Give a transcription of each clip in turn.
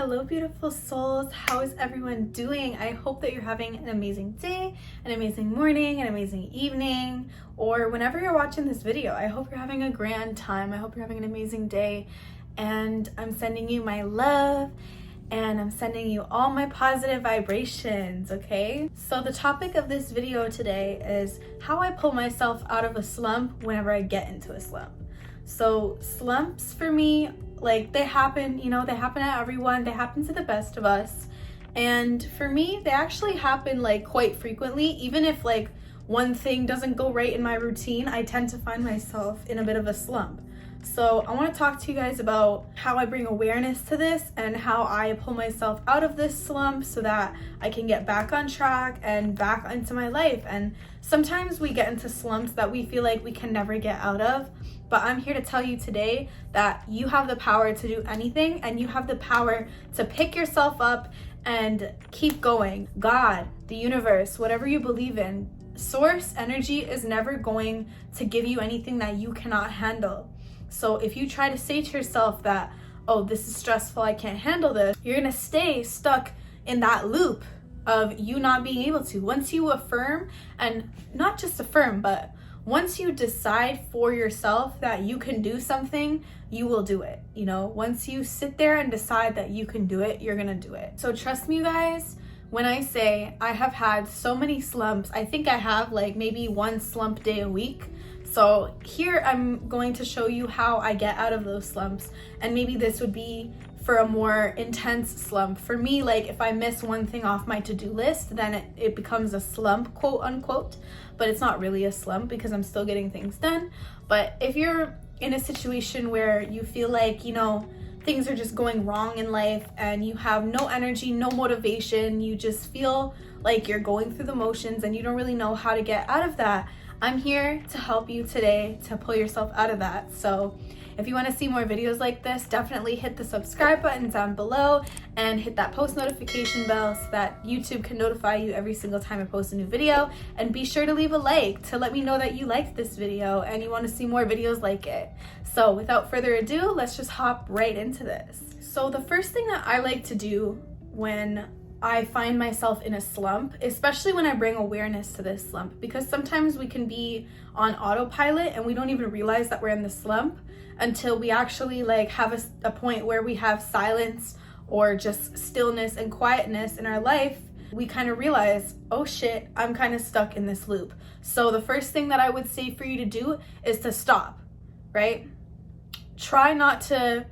Hello beautiful souls, how is everyone doing? I hope that you're having an amazing day, an amazing morning, an amazing evening, or whenever you're watching this video. I hope you're having a grand time. I hope you're having an amazing day, and I'm sending you my love and I'm sending you all my positive vibrations, okay? So the topic of this video today is how I pull myself out of a slump whenever I get into a slump. So slumps for me, like, they happen, they happen to everyone, they happen to the best of us. And for me, they actually happen like quite frequently. Even if like one thing doesn't go right in my routine, I tend to find myself in a bit of a slump. So I want to talk to you guys about how I bring awareness to this and how I pull myself out of this slump so that I can get back on track and back into my life. And sometimes we get into slumps that we feel like we can never get out of. But I'm here to tell you today that you have the power to do anything, and you have the power to pick yourself up and keep going. God, the universe, whatever you believe in, source energy is never going to give you anything that you cannot handle. So if you try to say to yourself that, oh, this is stressful, I can't handle this, you're gonna stay stuck in that loop of you not being able to. Once you affirm, and not just affirm, but once you decide for yourself that you can do something, you will do it. Once you sit there and decide that you can do it, you're gonna do it. So trust me, guys, when I say I have had so many slumps. I think I have like maybe one slump day a week. So here I'm going to show you how I get out of those slumps, and maybe this would be for a more intense slump. For me, like if I miss one thing off my to-do list, then it becomes a slump, quote unquote, but it's not really a slump because I'm still getting things done. But if you're in a situation where you feel like, things are just going wrong in life and you have no energy, no motivation, you just feel like you're going through the motions and you don't really know how to get out of that, I'm here to help you today to pull yourself out of that. So if you want to see more videos like this, definitely hit the subscribe button down below and hit that post notification bell so that YouTube can notify you every single time I post a new video. And be sure to leave a like to let me know that you liked this video and you want to see more videos like it. So without further ado, let's just hop right into this. So the first thing that I like to do when I find myself in a slump, especially when I bring awareness to this slump, because sometimes we can be on autopilot and we don't even realize that we're in the slump until we actually like have a point where we have silence or just stillness and quietness in our life. We kind of realize, oh shit, I'm kind of stuck in this loop. So the first thing that I would say for you to do is to stop, right? Try not to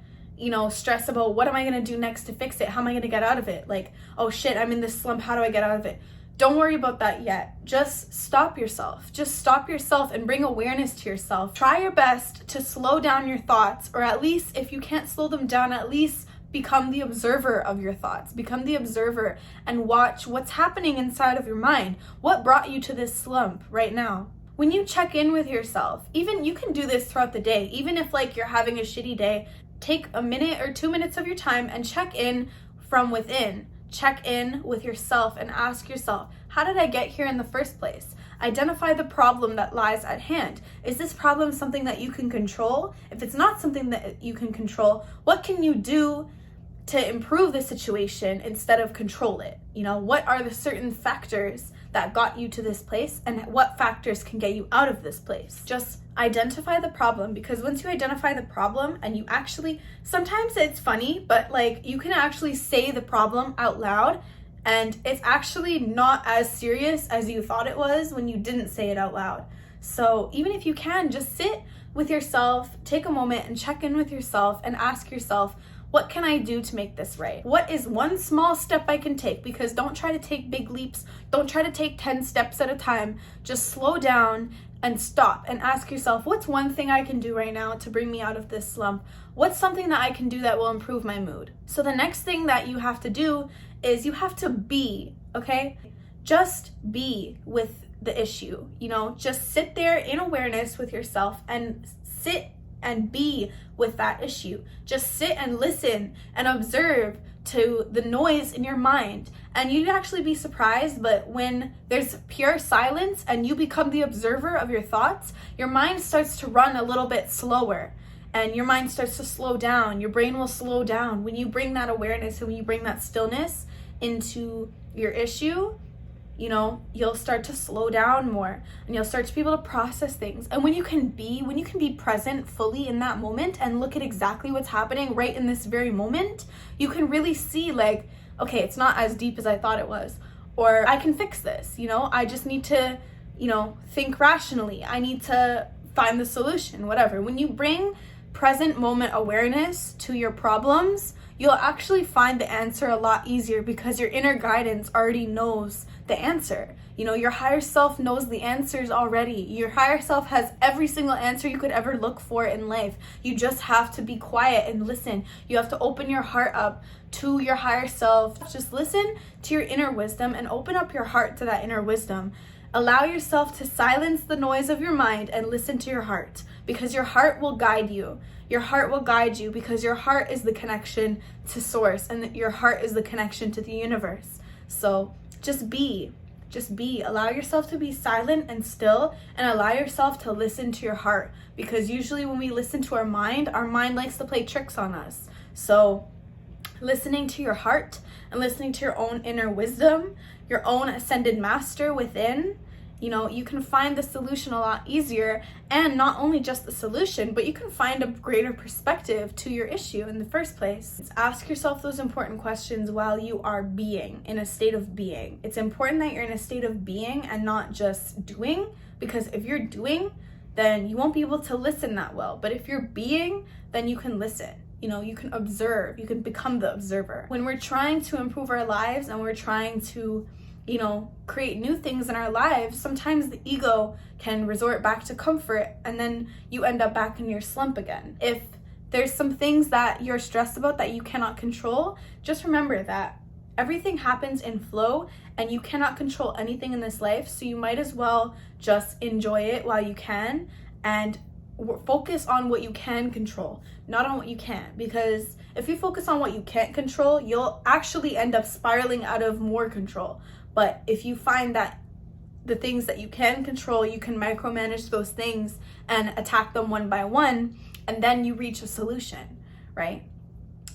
stress about what am I going to do next to fix it? How am I going to get out of it? Like, oh shit, I'm in this slump. How do I get out of it? Don't worry about that yet. Just stop yourself. Just stop yourself and bring awareness to yourself. Try your best to slow down your thoughts, or at least if you can't slow them down, at least become the observer of your thoughts. Become the observer and watch what's happening inside of your mind. What brought you to this slump right now? When you check in with yourself, even you can do this throughout the day, even if like you're having a shitty day, take a minute or 2 minutes of your time and check in from within. Check in with yourself and ask yourself, how did I get here in the first place? Identify the problem that lies at hand. Is this problem something that you can control? If it's not something that you can control, what can you do to improve the situation instead of control it? What are the certain factors that got you to this place, and what factors can get you out of this place? Just identify the problem, because once you identify the problem and you actually, sometimes it's funny, but like you can actually say the problem out loud and it's actually not as serious as you thought it was when you didn't say it out loud. So even if you can, just sit with yourself, take a moment and check in with yourself and ask yourself, what can I do to make this right? What is one small step I can take? Because don't try to take big leaps. Don't try to take 10 steps at a time. Just slow down and stop and ask yourself, what's one thing I can do right now to bring me out of this slump? What's something that I can do that will improve my mood? So the next thing that you have to do is you have to be, okay? Just be with the issue, just sit there in awareness with yourself and sit and be with that issue. Just sit and listen and observe to the noise in your mind. And you'd actually be surprised, but when there's pure silence and you become the observer of your thoughts, your mind starts to run a little bit slower. and your mind starts to slow down. Your brain will slow down. When you bring that awareness and when you bring that stillness into your issue, you'll start to slow down more, and you'll start to be able to process things. And when you can be present fully in that moment and look at exactly what's happening right in this very moment, you can really see like, okay, it's not as deep as I thought it was, or I can fix this. I just need to, think rationally. I need to find the solution, whatever. When you bring present moment awareness to your problems, you'll actually find the answer a lot easier, because your inner guidance already knows the answer. Your higher self knows the answers already. Your higher self has every single answer you could ever look for in life. You just have to be quiet and listen. You have to open your heart up to your higher self. Just listen to your inner wisdom and open up your heart to that inner wisdom. Allow yourself to silence the noise of your mind and listen to your heart, because your heart will guide you. Your heart will guide you because your heart is the connection to source, and your heart is the connection to the universe. So just be. Allow yourself to be silent and still, and allow yourself to listen to your heart, because usually when we listen to our mind likes to play tricks on us. So listening to your heart and listening to your own inner wisdom, your own ascended master within, you can find the solution a lot easier. And not only just the solution, but you can find a greater perspective to your issue in the first place. Ask yourself those important questions while you are being, in a state of being. It's important that you're in a state of being and not just doing, because if you're doing, then you won't be able to listen that well. But if you're being, then you can listen. You can observe, you can become the observer. When we're trying to improve our lives and we're trying to create new things in our lives, sometimes the ego can resort back to comfort, and then you end up back in your slump again. If there's some things that you're stressed about that you cannot control, just remember that everything happens in flow, and you cannot control anything in this life, so you might as well just enjoy it while you can, and focus on what you can control, not on what you can't. Because if you focus on what you can't control, you'll actually end up spiraling out of more control. But if you find that the things that you can control, you can micromanage those things and attack them one by one, and then you reach a solution, right?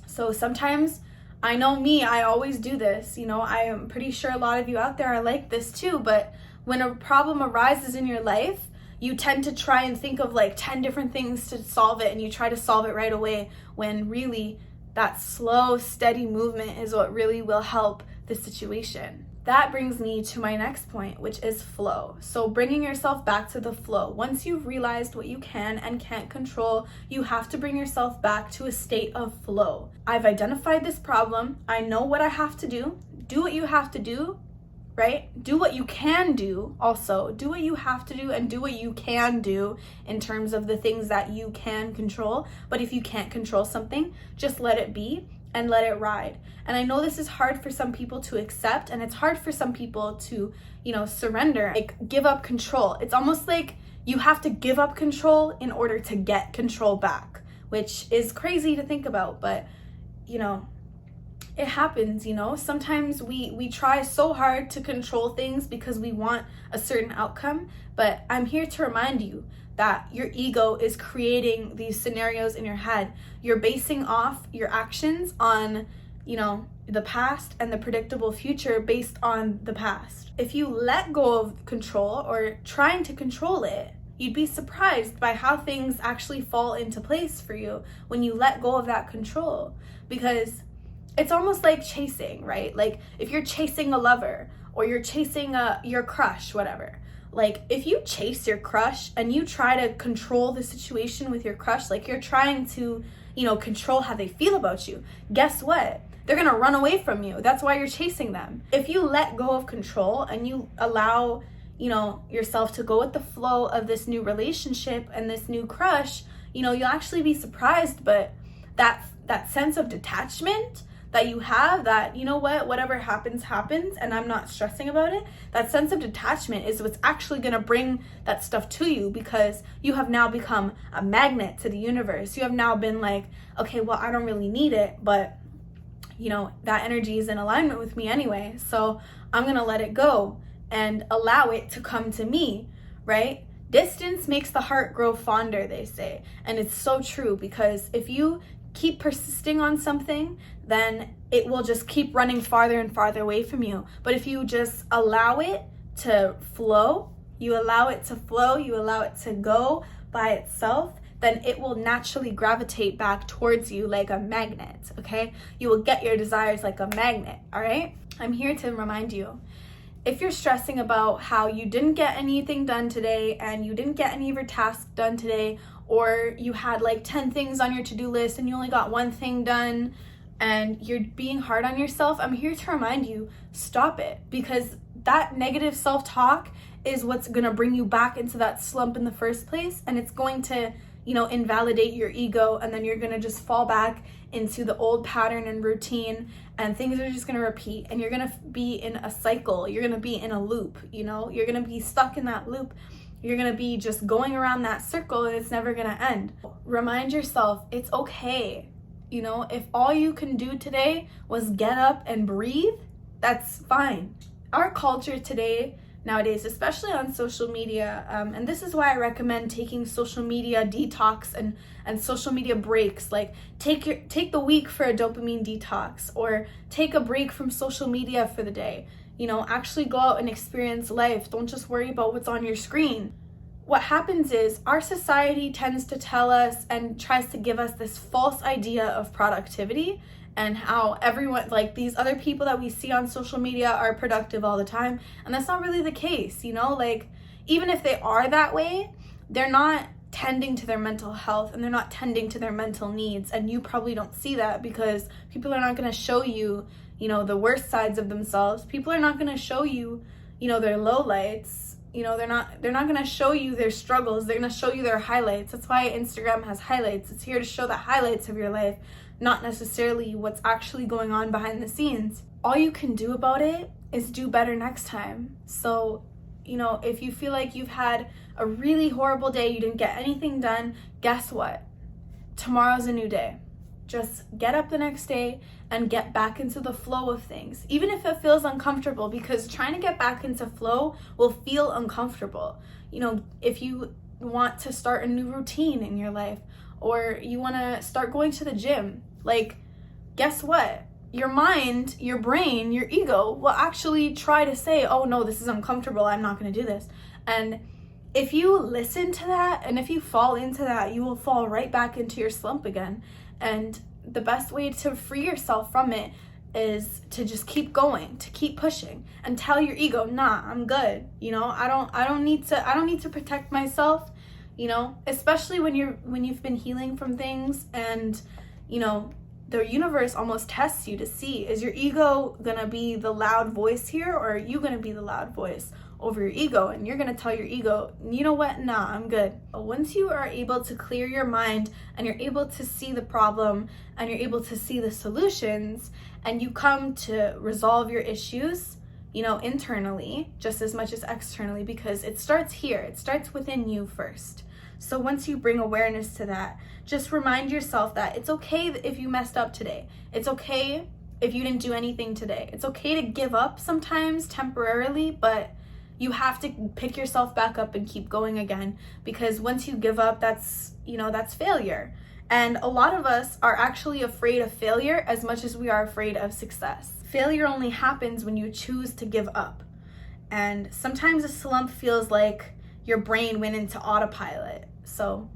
So sometimes, I know me, I always do this. I am pretty sure a lot of you out there are like this too, but when a problem arises in your life, you tend to try and think of like 10 different things to solve it, and you try to solve it right away, when really that slow, steady movement is what really will help the situation. That brings me to my next point, which is flow. So bringing yourself back to the flow. Once you've realized what you can and can't control, you have to bring yourself back to a state of flow. I've identified this problem. I know what I have to do. Do what you have to do, right? Do what you can do also. Do what you have to do and do what you can do in terms of the things that you can control. But if you can't control something, just let it be and let it ride. And I know this is hard for some people to accept, and it's hard for some people to, surrender, like give up control. It's almost like you have to give up control in order to get control back, which is crazy to think about, but it happens. Sometimes we try so hard to control things because we want a certain outcome, but I'm here to remind you that your ego is creating these scenarios in your head. You're basing off your actions on, the past, and the predictable future based on the past. If you let go of control or trying to control it, you'd be surprised by how things actually fall into place for you when you let go of that control. Because it's almost like chasing, right? Like if you're chasing a lover, or you're chasing your crush, whatever. Like if you chase your crush and you try to control the situation with your crush, like you're trying to, control how they feel about you, guess what? They're gonna run away from you. That's why you're chasing them. If you let go of control and you allow, yourself to go with the flow of this new relationship and this new crush, you'll actually be surprised. But that sense of detachment that you have, that, whatever happens, and I'm not stressing about it, that sense of detachment is what's actually going to bring that stuff to you, because you have now become a magnet to the universe. You have now been like, okay, well, I don't really need it, but, that energy is in alignment with me anyway, so I'm going to let it go and allow it to come to me, right? Distance makes the heart grow fonder, they say. And it's so true, because if you keep persisting on something, then it will just keep running farther and farther away from you. But if you just allow it to flow, you allow it to flow, you allow it to go by itself, then it will naturally gravitate back towards you like a magnet, okay? You will get your desires like a magnet, all right? I'm here to remind you, if you're stressing about how you didn't get anything done today and you didn't get any of your tasks done today, or you had like 10 things on your to-do list and you only got one thing done, and you're being hard on yourself, I'm here to remind you, stop it, because that negative self-talk is what's gonna bring you back into that slump in the first place, and it's going to, invalidate your ego, and then you're gonna just fall back into the old pattern and routine, and things are just gonna repeat, and you're gonna be in a cycle, you're gonna be in a loop, you're gonna be stuck in that loop, you're gonna be just going around that circle, and it's never gonna end. Remind yourself, it's okay. If all you can do today was get up and breathe, that's fine. Our culture today, nowadays, especially on social media, and this is why I recommend taking social media detox and social media breaks. Like take the week for a dopamine detox, or take a break from social media for the day. Actually go out and experience life. Don't just worry about what's on your screen. What happens is our society tends to tell us and tries to give us this false idea of productivity, and how everyone, like these other people that we see on social media, are productive all the time. And that's not really the case, like even if they are that way, they're not tending to their mental health, and they're not tending to their mental needs. And you probably don't see that because people are not going to show you, the worst sides of themselves. People are not going to show you, their lowlights. They're not going to show you their struggles. They're going to show you their highlights. That's why Instagram has highlights. It's here to show the highlights of your life, not necessarily what's actually going on behind the scenes. All you can do about it is do better next time. So, if you feel like you've had a really horrible day, you didn't get anything done, guess what? Tomorrow's a new day. Just get up the next day and get back into the flow of things, even if it feels uncomfortable, because trying to get back into flow will feel uncomfortable. If you want to start a new routine in your life, or you want to start going to the gym, guess what? Your mind, your brain, your ego will actually try to say, oh no, this is uncomfortable, I'm not going to do this. And if you listen to that, and if you fall into that, you will fall right back into your slump again. And the best way to free yourself from it is to just keep going, to keep pushing, and tell your ego, nah, I'm good. I don't need to protect myself, especially when you've been healing from things, and the universe almost tests you to see, is your ego gonna be the loud voice here, or are you gonna be the loud voice over your ego? And you're gonna tell your ego, you know what, nah, I'm good. Once you are able to clear your mind, and you're able to see the problem, and you're able to see the solutions, and you come to resolve your issues, internally just as much as externally, because it starts here, it starts within you first. So once you bring awareness to that, just remind yourself that it's okay if you messed up today. It's okay if you didn't do anything today. It's okay to give up sometimes temporarily, but you have to pick yourself back up and keep going again, because once you give up, that's failure. And a lot of us are actually afraid of failure as much as we are afraid of success. Failure only happens when you choose to give up. And sometimes a slump feels like your brain went into autopilot. So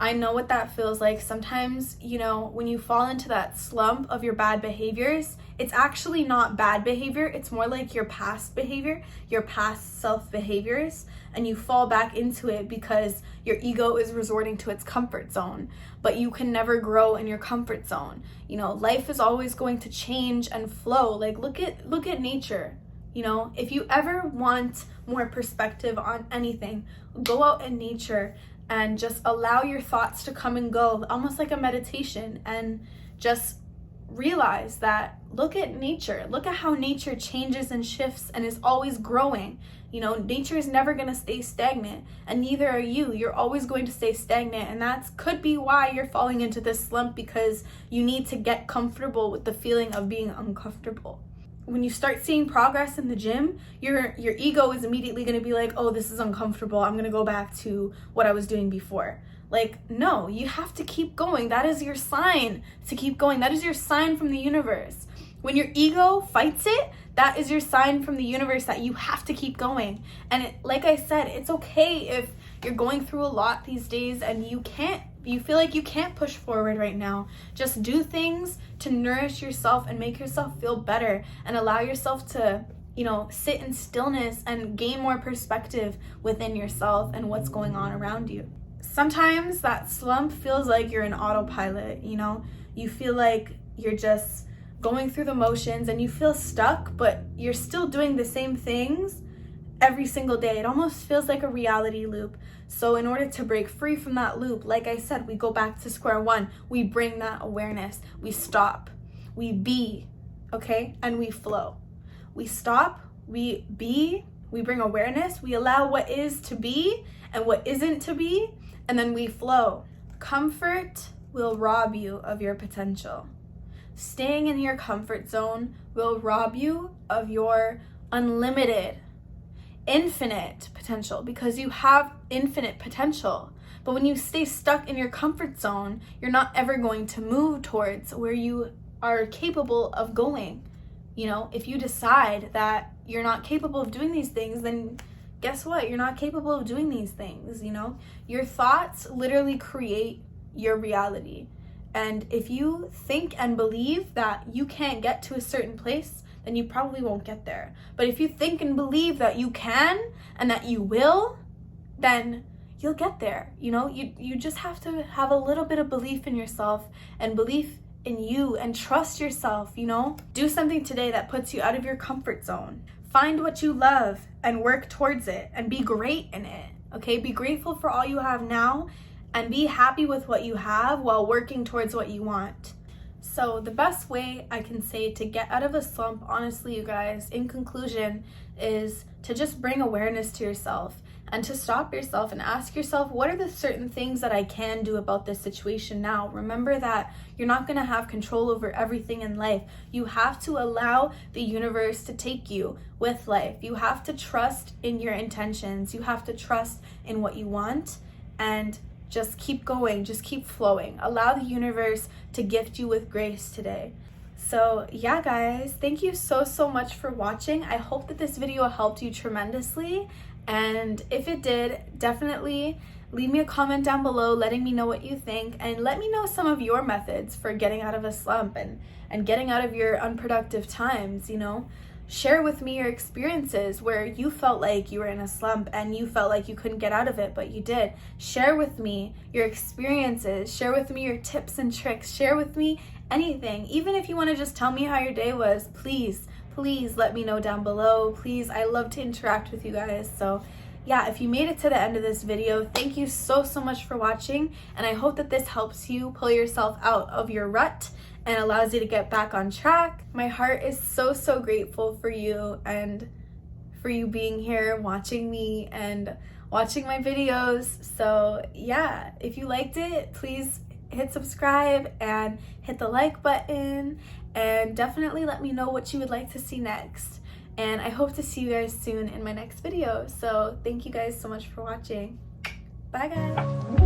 I know what that feels like. Sometimes, when you fall into that slump of your bad behaviors, it's actually not bad behavior. It's more like your past behavior, your past self behaviors, and you fall back into it because your ego is resorting to its comfort zone. But you can never grow in your comfort zone. Life is always going to change and flow. Look at nature. If you ever want more perspective on anything, go out in nature and just allow your thoughts to come and go, almost like a meditation, and just realize that, look at nature. Look at how nature changes and shifts and is always growing. Nature is never going to stay stagnant, and neither are you. You're always going to stay stagnant, and that could be why you're falling into this slump, because you need to get comfortable with the feeling of being uncomfortable. when you start seeing progress in the gym, your ego is immediately going to be like, oh, this is uncomfortable, I'm going to go back to what I was doing before. Like, no, you have to keep going. That is your sign to keep going. That is your sign from the universe. When your ego fights it, that is your sign from the universe that you have to keep going. And like I said, it's okay if you're going through a lot these days and you feel like you can't push forward right now. Just do things to nourish yourself and make yourself feel better, and allow yourself to, sit in stillness and gain more perspective within yourself and what's going on around you. Sometimes that slump feels like you're in autopilot, you feel like you're just going through the motions and you feel stuck, but you're still doing the same things every single day. It almost feels like a reality loop. So in order to break free from that loop, like I said, we go back to square one. We bring that awareness. We stop. We be, okay? And we flow. We stop. We be. We bring awareness. We allow what is to be and what isn't to be. And then we flow. Comfort will rob you of your potential. Staying in your comfort zone will rob you of your unlimited, infinite potential, because you have infinite potential. But when you stay stuck in your comfort zone, you're not ever going to move towards where you are capable of going. If you decide that you're not capable of doing these things, then guess what? You're not capable of doing these things. Your thoughts literally create your reality. And if you think and believe that you can't get to a certain place, then you probably won't get there. But if you think and believe that you can and that you will, then you'll get there. You just have to have a little bit of belief in yourself and belief in you and trust yourself. Do something today that puts you out of your comfort zone. Find what you love and work towards it and be great in it. Okay? Be grateful for all you have now and be happy with what you have while working towards what you want. So the best way I can say to get out of a slump, honestly, you guys, in conclusion, is to just bring awareness to yourself and to stop yourself and ask yourself, what are the certain things that I can do about this situation now? Remember that you're not going to have control over everything in life. You have to allow the universe to take you with life. You have to trust in your intentions. You have to trust in what you want, and just keep going, just keep flowing. Allow the universe to gift you with grace today. So yeah, guys, thank you so much for watching. I hope that this video helped you tremendously. And if it did, definitely leave me a comment down below letting me know what you think, and let me know some of your methods for getting out of a slump and getting out of your unproductive times. Share with me your experiences where you felt like you were in a slump and you felt like you couldn't get out of it, but you did. Share with me your experiences. Share with me your tips and tricks. Share with me anything. Even if you want to just tell me how your day was, please let me know down below. Please, I love to interact with you guys. So yeah, if you made it to the end of this video, thank you so much for watching, and I hope that this helps you pull yourself out of your rut and allows you to get back on track. My heart is so grateful for you and for you being here watching me and watching my videos. So yeah, if you liked it, please hit subscribe and hit the like button, and definitely let me know what you would like to see next. And I hope to see you guys soon in my next video. So thank you guys so much for watching. Bye guys.